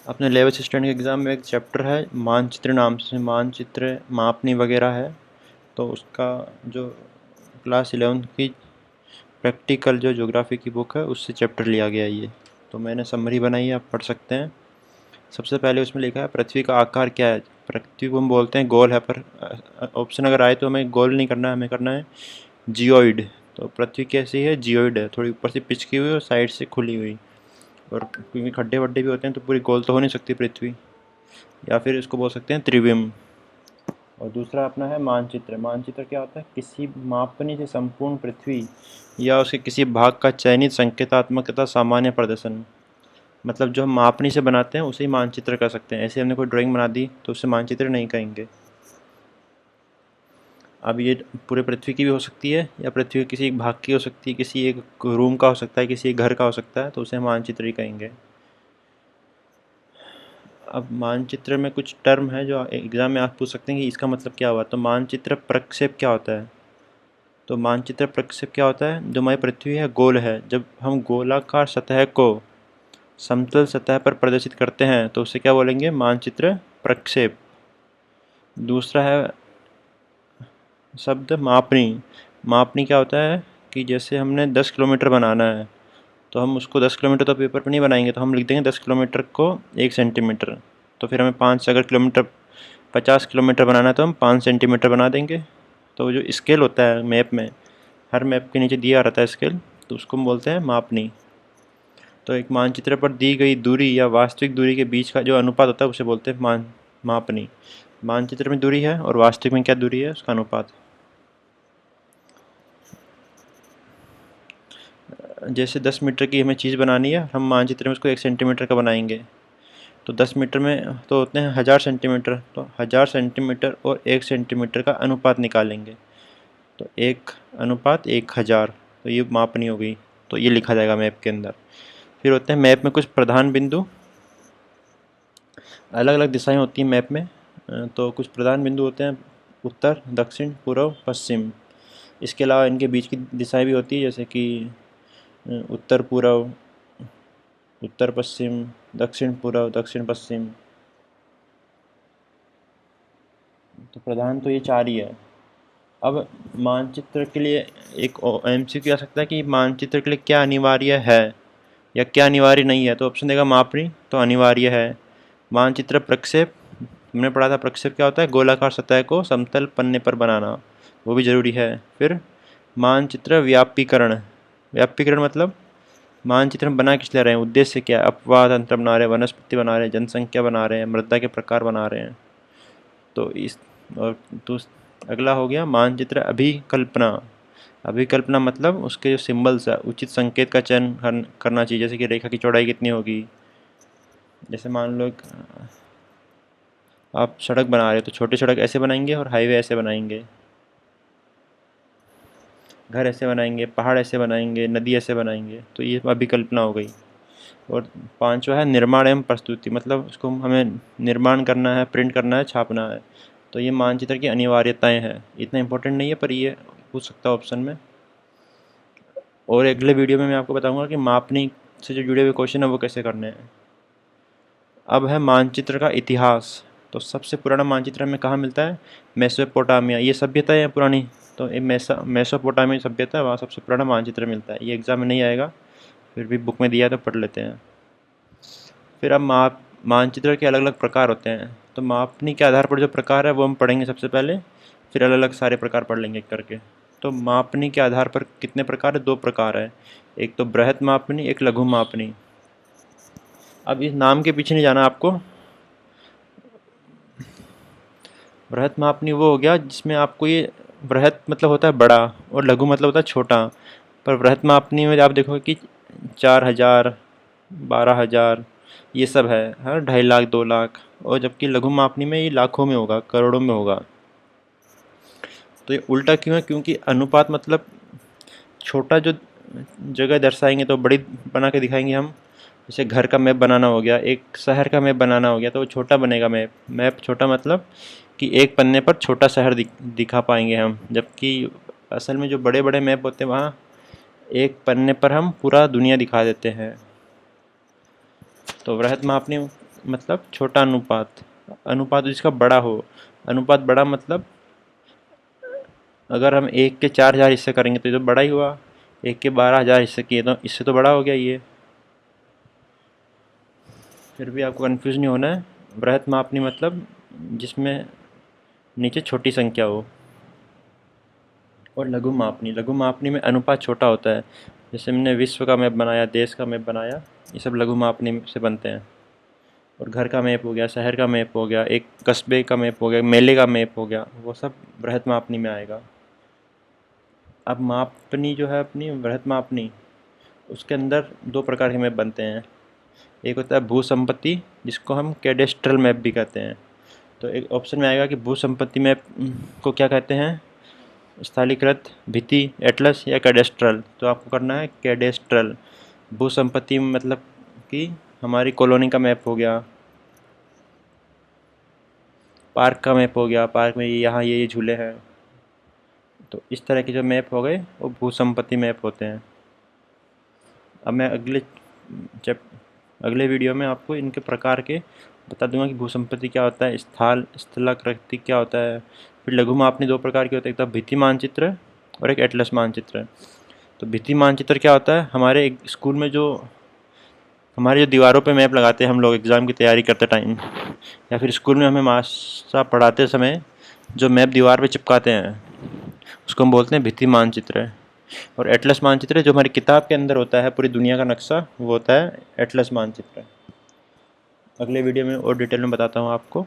अपने 11th standard के exam में एक चैप्टर है मानचित्र नाम से, मानचित्र मापनी वगैरह है। तो उसका जो क्लास 11th की प्रैक्टिकल जो ज्योग्राफी की बुक है उससे चैप्टर लिया गया है ये। तो मैंने समरी बनाई है, आप पढ़ सकते हैं। सबसे पहले उसमें लिखा है पृथ्वी का आकार क्या है। पृथ्वी को हम बोलते हैं गोल है, पर ऑप्शन अगर आए तो हमें गोल नहीं करना है, हमें करना है जियोइड। तो पृथ्वी कैसी है, जियोइड है, थोड़ी ऊपर से पिचकी हुई और साइड से खुली हुई। और क्योंकि खड्डे वड्डे भी होते हैं तो पूरी गोल तो हो नहीं सकती पृथ्वी, या फिर इसको बोल सकते हैं त्रिविम। और दूसरा अपना है मानचित्र। मानचित्र क्या होता है, किसी मापनी से संपूर्ण पृथ्वी या उसके किसी भाग का चयनित संकेतात्मक तथा सामान्य प्रदर्शन। मतलब जो हम मापनी से बनाते हैं उसे ही मानचित्र कर सकते हैं। ऐसे हमने कोई ड्राइंग बना दी तो उसे मानचित्र नहीं कहेंगे। अब ये पूरे पृथ्वी की भी हो सकती है या पृथ्वी के किसी एक भाग की हो सकती है, किसी एक रूम का हो सकता है, किसी एक घर का हो सकता है, तो उसे हम मानचित्र ही कहेंगे। अब मानचित्र में कुछ टर्म है जो एग्ज़ाम में आप पूछ सकते हैं कि इसका मतलब क्या हुआ। तो मानचित्र प्रक्षेप क्या होता है। तो मानचित्र प्रक्षेप क्या होता है, जो हमारी पृथ्वी है गोल है, जब हम गोलाकार सतह को समतल सतह पर प्रदर्शित करते हैं तो उसे क्या बोलेंगे, मानचित्र प्रक्षेप। दूसरा है शब्द मापनी। मापनी क्या होता है कि जैसे हमने 10 किलोमीटर बनाना है तो हम उसको 10 किलोमीटर तो पेपर पर नहीं बनाएंगे, तो हम लिख देंगे 10 किलोमीटर को 1 सेंटीमीटर। तो फिर हमें 5 अगर किलोमीटर 50 किलोमीटर बनाना है तो हम 5 सेंटीमीटर बना देंगे। तो जो स्केल होता है मैप में, हर मैप के नीचे दिया रहता है स्केल, तो उसको हम बोलते हैं मापनी। तो एक मानचित्र पर दी गई दूरी या वास्तविक दूरी के बीच का जो अनुपात होता है उसे बोलते हैं मापनी। मानचित्र में दूरी है और वास्तविक में क्या दूरी है, उसका अनुपात। जैसे 10 मीटर की हमें चीज़ बनानी है, हम मानचित्र में उसको 1 सेंटीमीटर का बनाएंगे। तो 10 मीटर में तो होते हैं 1000 सेंटीमीटर, तो 1000 सेंटीमीटर और 1 सेंटीमीटर का अनुपात निकालेंगे। तो 1:1000, तो ये मापनी हो गई। तो ये लिखा जाएगा मैप के अंदर। फिर होते हैं मैप में कुछ प्रधान बिंदु। अलग अलग दिशाएं होती हैं मैप में, तो कुछ प्रधान बिंदु होते हैं उत्तर, दक्षिण, पूर्व, पश्चिम। इसके अलावा इनके बीच की दिशाएं भी होती है, जैसे कि उत्तर पूर्व, उत्तर पश्चिम, दक्षिण पूर्व, दक्षिण पश्चिम। तो प्रधान तो ये 4 ही है। अब मानचित्र के लिए एक MCQ आ सकता है कि मानचित्र के लिए क्या अनिवार्य है या क्या अनिवार्य नहीं है। तो ऑप्शन देगा मापनी, तो अनिवार्य है। मानचित्र प्रक्षेप, हमने पढ़ा था प्रक्षेप क्या होता है, गोलाकार सतह को समतल पन्ने पर बनाना, वो भी ज़रूरी है। फिर मानचित्र व्यापीकरण। व्यापीकरण मतलब मानचित्र हम बना किस लिए रहे हैं, उद्देश्य क्या है, अपवाह तंत्र बना रहे हैं, वनस्पति बना रहे हैं, जनसंख्या बना रहे हैं, मृदा के प्रकार बना रहे हैं। तो इस और अगला हो गया मानचित्र अभिकल्पना। अभिकल्पना मतलब उसके जो सिंबल्स है उचित संकेत का चयन करना चाहिए, जैसे कि रेखा की चौड़ाई कितनी होगी। जैसे मान लो आप सड़क बना रहे हो तो छोटी सड़क ऐसे बनाएंगे और हाईवे ऐसे बनाएंगे, घर ऐसे बनाएंगे, पहाड़ ऐसे बनाएंगे, नदी ऐसे बनाएंगे। तो ये अभिकल्पना हो गई। और पांचवा है निर्माण एवं प्रस्तुति, मतलब उसको हमें निर्माण करना है, प्रिंट करना है, छापना है। तो ये मानचित्र की अनिवार्यताएं हैं। इतना इंपॉर्टेंट नहीं है पर ये पूछ सकता है ऑप्शन में। और अगले वीडियो में मैं आपको बताऊंगा कि मापनी से जो जुड़े हुए क्वेश्चन है वो कैसे करने हैं। अब है मानचित्र का इतिहास। तो सबसे पुराना मानचित्र हमें कहाँ मिलता है, मेसोपोटामिया। ये सभ्यता है पुरानी, तो ये मेसोपोटामिया सभ्यता है, वहाँ सबसे पुराना मानचित्र मिलता है। ये एग्जाम में नहीं आएगा, फिर भी बुक में दिया है तो पढ़ लेते हैं। फिर अब मानचित्र के अलग अलग प्रकार होते हैं। तो मापनी के आधार पर जो प्रकार है वो हम पढ़ेंगे सबसे पहले, फिर अलग अलग सारे प्रकार पढ़ लेंगे एक करके। तो मापनी के आधार पर कितने प्रकार है, 2 प्रकार है। एक तो बृहत मापनी, एक लघु मापनी। अब इस नाम के पीछे नहीं जाना आपको। बृहत मापनी वो हो गया जिसमें आपको ये, बृहत मतलब होता है बड़ा और लघु मतलब होता है छोटा। पर बृहत मापनी में आप देखोगे कि 4000, 12000 ये सब है, हाँ, 2.5 लाख, 2 लाख। और जबकि लघु मापनी में ये लाखों में होगा, करोड़ों में होगा। तो ये उल्टा क्यों है, क्योंकि अनुपात मतलब छोटा जो जगह दर्शाएंगे तो बड़ी बना के दिखाएंगे हम। जैसे घर का मैप बनाना हो गया, एक शहर का मैप बनाना हो गया, तो वो छोटा बनेगा मैप। मैप छोटा मतलब कि एक पन्ने पर छोटा शहर दिखा पाएंगे हम, जबकि असल में जो बड़े बड़े मैप होते हैं वहाँ एक पन्ने पर हम पूरा दुनिया दिखा देते हैं। तो वृहद मापनी मतलब छोटा अनुपात, अनुपात जिसका बड़ा हो। अनुपात बड़ा मतलब अगर हम 1 के 4000 हिस्से करेंगे तो ये तो बड़ा ही हुआ। 1 के 12000 हिस्से किए तो इससे तो बड़ा हो गया ये। फिर भी आपको कन्फ्यूज नहीं होना है। बृहत मापनी मतलब जिसमें नीचे छोटी संख्या हो। और लघु मापनी, लघु मापनी में अनुपात छोटा होता है। जैसे हमने विश्व का मैप बनाया, देश का मैप बनाया, ये सब लघु मापनी से बनते हैं। और घर का मैप हो गया, शहर का मैप हो गया, एक कस्बे का मैप हो गया, मेले का मैप हो गया, वो सब बृहत मापनी में आएगा। अब मापनी जो है अपनी बृहत मापनी, उसके अंदर 2 प्रकार के मैप बनते हैं। एक होता है भू संपत्ति, जिसको हम कैडेस्ट्रल मैप भी कहते हैं। तो एक ऑप्शन में आएगा कि भू संपत्ति मैप को क्या कहते हैं, स्थलीकृत, भित्ति, एटलस या कैडेस्ट्रल। तो आपको करना है कैडेस्ट्रल। भू संपत्ति मतलब कि हमारी कॉलोनी का मैप हो गया, पार्क का मैप हो गया, पार्क में यहाँ ये झूले हैं। तो इस तरह के जो मैप हो गए वो भू संपत्ति मैप होते हैं। अब मैं अगले वीडियो में आपको इनके प्रकार के बता दूंगा कि भू संपत्ति क्या होता है, स्थलाकृति क्या होता है। फिर लघु मापनी 2 प्रकार के होते हैं, एक तो भित्ति मानचित्र और एक एटलस मानचित्र। तो भित्ति मानचित्र क्या होता है, हमारे एक स्कूल में जो हमारी जो दीवारों पे मैप लगाते हैं हम लोग एग्ज़ाम की तैयारी करते टाइम, या फिर स्कूल में हमें मास्टर साहब पढ़ाते समय जो मैप दीवार पे चिपकाते हैं, उसको हम बोलते हैं भित्ति मानचित्र। और एटलस मानचित्र जो हमारी किताब के अंदर होता है, पूरी दुनिया का नक्शा, वो होता है एटलस मानचित्र। अगले वीडियो में और डिटेल में बताता हूँ आपको।